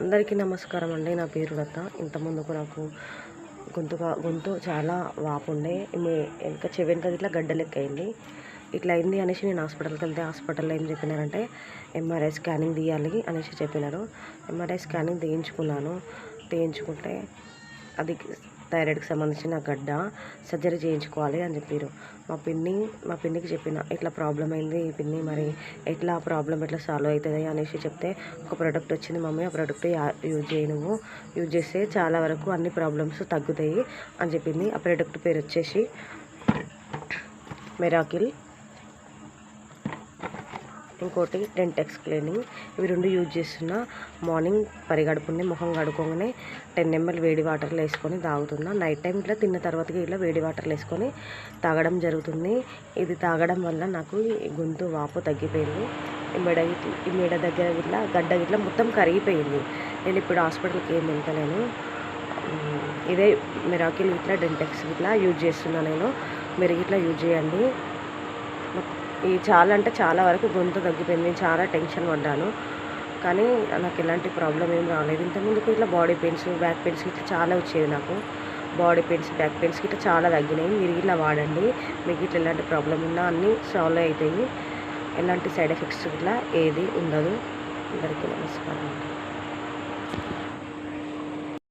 అందరికీ నమస్కారం అండి. నా పేరు లత. ఇంతకుముందుకు నాకు గొంతు చాలా వాపు ఉండే, వెనక చెవి వెనక ఇట్లా గడ్డ లెక్క అయింది. ఇట్లా అయింది అనేసి నేను హాస్పిటల్కి వెళ్తే హాస్పిటల్లో ఏం చెప్పినారంటే ఎంఆర్ఐ స్కానింగ్ తీయాలి అనేసి చెప్పినారు. ఎంఆర్ఐ స్కానింగ్ తీయించుకుంటే అది థైరాయిడ్కి సంబంధించిన గడ్డ, సర్జరీ చేయించుకోవాలి అని చెప్పారు. మా పిన్నికి చెప్పిన ఇట్లా ప్రాబ్లం అయింది పిన్ని, మరి ఎట్లా ప్రాబ్లం ఎట్లా సాల్వ్ అవుతుంది అనేసి చెప్తే ఒక ప్రోడక్ట్ వచ్చింది మమ్మీ, ఆ ప్రోడక్ట్ యూజ్ చేయి, నువ్వు యూజ్ చేస్తే చాలా వరకు అన్ని ప్రాబ్లమ్స్ తగ్గుతాయి అని చెప్పింది. ఆ ప్రోడక్ట్ పేరు వచ్చేసి మిరాకిల్, ఇంకోటి డెంటెక్స్ క్లీనింగ్. ఇవి రెండు యూజ్ చేస్తున్నా. మార్నింగ్ పరిగడుపుని ముఖం కడుక్కోగానే 10 ml వేడి వాటర్లో వేసుకొని తాగుతున్నా. నైట్ టైం ఇట్లా తిన్న తర్వాతకి ఇట్లా వేడి వాటర్లో వేసుకొని తాగడం జరుగుతుంది. ఇది తాగడం వల్ల నాకు గొంతు వాపు తగ్గిపోయింది. ఈ మెడ దగ్గర ఇట్లా గడ్డ ఇట్లా మొత్తం కరిగిపోయింది. నేను ఇప్పుడు హాస్పిటల్కి ఏం వెళ్తలేను. ఇదే మిరాకిల్ ఇట్లా డెంటెక్స్ ఇట్లా యూజ్ చేస్తున్నా నేను. మీరు ఇట్లా యూజ్ చేయండి. ఇది చాలా అంటే చాలా వరకు గొంతు తగ్గిపోయింది. నేను చాలా టెన్షన్ పడ్డాను, కానీ నాకు ఎలాంటి ప్రాబ్లం ఏం రాలేదు. ఇంతకుముందుకు ఇట్లా బాడీ పెయిన్స్, బ్యాక్ పెయిన్స్ ఇట్లా చాలా వచ్చేది నాకు. బాడీ పెయిన్స్, బ్యాక్ పెయిన్స్ ఇట్లా చాలా తగ్గినాయి. మీరు ఇట్లా వాడండి. మీకు ఇట్లా ఎలాంటి ప్రాబ్లం ఉన్నా అన్నీ సాల్వ్ అవుతాయి. ఎలాంటి సైడ్ ఎఫెక్ట్స్ ఇట్లా ఏది ఉండదు. అందరికీ నమస్కారం.